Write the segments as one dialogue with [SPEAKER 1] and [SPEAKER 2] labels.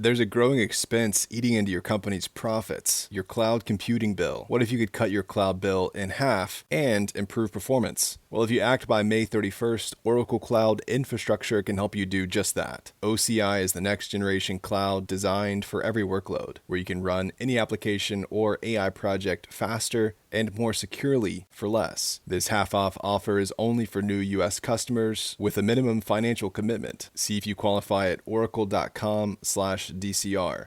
[SPEAKER 1] There's a growing expense eating into your company's profits, your cloud computing bill. What if you could cut your cloud bill in half and improve performance? Well, if you act by May 31st, Oracle Cloud Infrastructure can help you do just that. OCI is the next generation cloud designed for every workload, where you can run any application or AI project faster and more securely for less. This half-off offer is only for new U.S. customers with a minimum financial commitment. See if you qualify at oracle.com/DCR.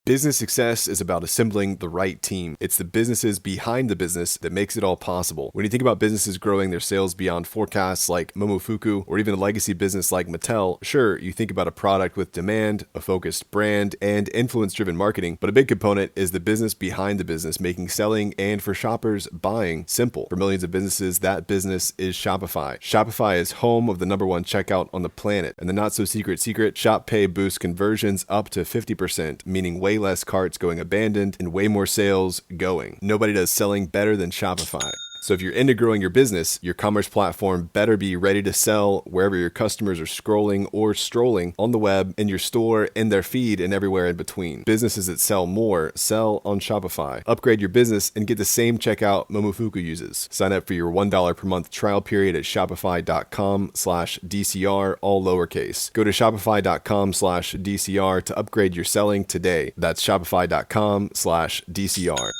[SPEAKER 1] Business success is about assembling the right team. It's the businesses behind the business that makes it all possible. When you think about businesses growing their sales beyond forecasts like Momofuku, or even a legacy business like Mattel, sure, you think about a product with demand, a focused brand, and influence-driven marketing, but a big component is the business behind the business, making selling and for shoppers, buying simple. For millions of businesses, that business is Shopify. Shopify is home of the #1 checkout on the planet, and the not-so-secret secret, Shop Pay boosts conversions up to 50%, meaning way less carts going abandoned and way more sales going. Nobody does selling better than Shopify. So if you're into growing your business, your commerce platform better be ready to sell wherever your customers are scrolling or strolling on the web, in your store, in their feed, and everywhere in between. Businesses that sell more sell on Shopify. Upgrade your business and get the same checkout Momofuku uses. Sign up for your $1 per month trial period at shopify.com/DCR, all lowercase. Go to shopify.com/DCR to upgrade your selling today. That's shopify.com/DCR.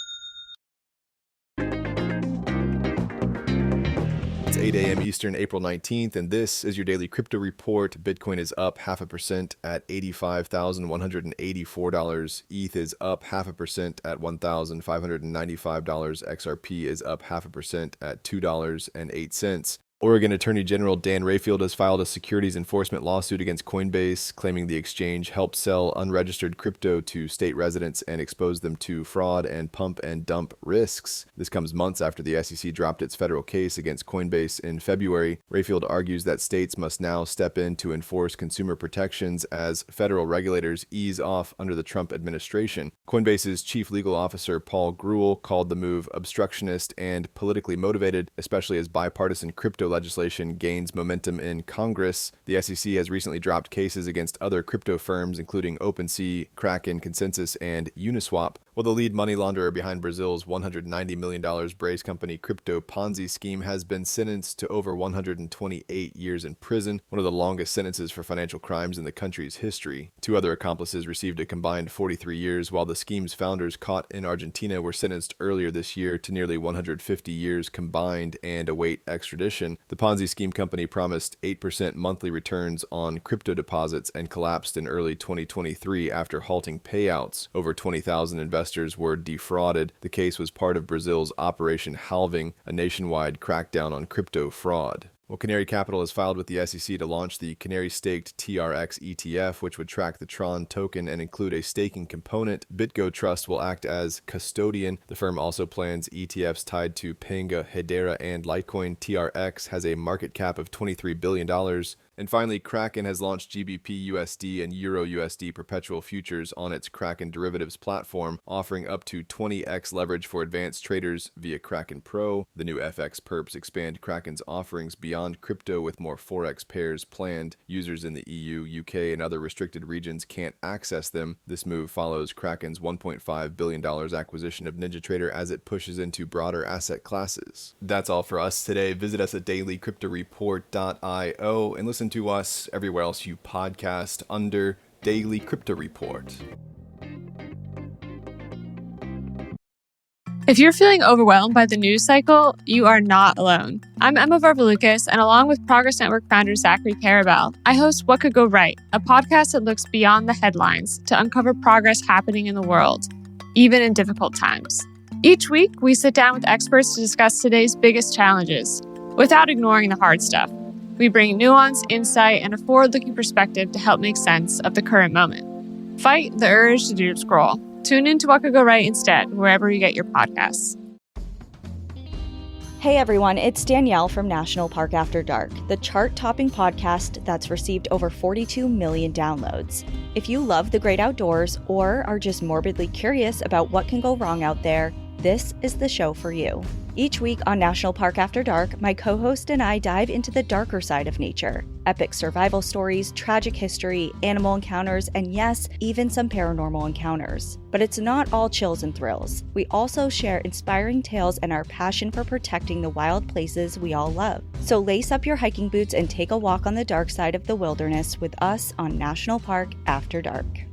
[SPEAKER 1] It's 8 a.m. Eastern, April 19th, and this is your daily crypto report. Bitcoin is up 0.5% at $85,184. ETH is up 0.5% at $1,595. XRP is up 0.5% at $2.08. Oregon Attorney General Dan Rayfield has filed a securities enforcement lawsuit against Coinbase, claiming the exchange helped sell unregistered crypto to state residents and expose them to fraud and pump and dump risks. This comes months after the SEC dropped its federal case against Coinbase in February. Rayfield argues that states must now step in to enforce consumer protections as federal regulators ease off under the Trump administration. Coinbase's chief legal officer, Paul Grewal, called the move obstructionist and politically motivated, especially as bipartisan crypto legislation gains momentum in Congress. The SEC has recently dropped cases against other crypto firms, including OpenSea, Kraken, Consensus, and Uniswap. While the lead money launderer behind Brazil's $190 million Braze company crypto Ponzi scheme has been sentenced to over 128 years in prison, one of the longest sentences for financial crimes in the country's history. Two other accomplices received a combined 43 years, while the scheme's founders caught in Argentina were sentenced earlier this year to nearly 150 years combined and await extradition. The Ponzi scheme company promised 8% monthly returns on crypto deposits and collapsed in early 2023 after halting payouts. Over 20,000 investors were defrauded. The case was part of Brazil's Operation Halving, a nationwide crackdown on crypto fraud. Well, Canary Capital has filed with the SEC to launch the Canary-staked TRX ETF, which would track the Tron token and include a staking component. BitGo Trust will act as custodian. The firm also plans ETFs tied to Panga, Hedera, and Litecoin. TRX has a market cap of $23 billion. And finally, Kraken has launched GBP USD and Euro USD perpetual futures on its Kraken derivatives platform, offering up to 20x leverage for advanced traders via Kraken Pro. The new FX perps expand Kraken's offerings beyond crypto with more Forex pairs planned. Users in the EU, UK, and other restricted regions can't access them. This move follows Kraken's $1.5 billion acquisition of NinjaTrader as it pushes into broader asset classes. That's all for us today. Visit us at dailycryptoreport.io and listen to us everywhere else you podcast under Daily Crypto Report.
[SPEAKER 2] If you're feeling overwhelmed by the news cycle, you are not alone. I'm Emma Varvalucas, and along with Progress Network founder Zachary Karabell, I host What Could Go Right, a podcast that looks beyond the headlines to uncover progress happening in the world, even in difficult times. Each week, we sit down with experts to discuss today's biggest challenges, without ignoring the hard stuff. We bring nuance, insight, and a forward-looking perspective to help make sense of the current moment. Fight the urge to doom scroll. Tune in to What Could Go Right instead, wherever you get your podcasts.
[SPEAKER 3] Hey everyone, it's Danielle from National Park After Dark, the chart-topping podcast that's received over 42 million downloads. If you love the great outdoors or are just morbidly curious about what can go wrong out there, this is the show for you. Each week on National Park After Dark, my co-host and I dive into the darker side of nature. Epic survival stories, tragic history, animal encounters, and yes, even some paranormal encounters. But it's not all chills and thrills. We also share inspiring tales and our passion for protecting the wild places we all love. So lace up your hiking boots and take a walk on the dark side of the wilderness with us on National Park After Dark.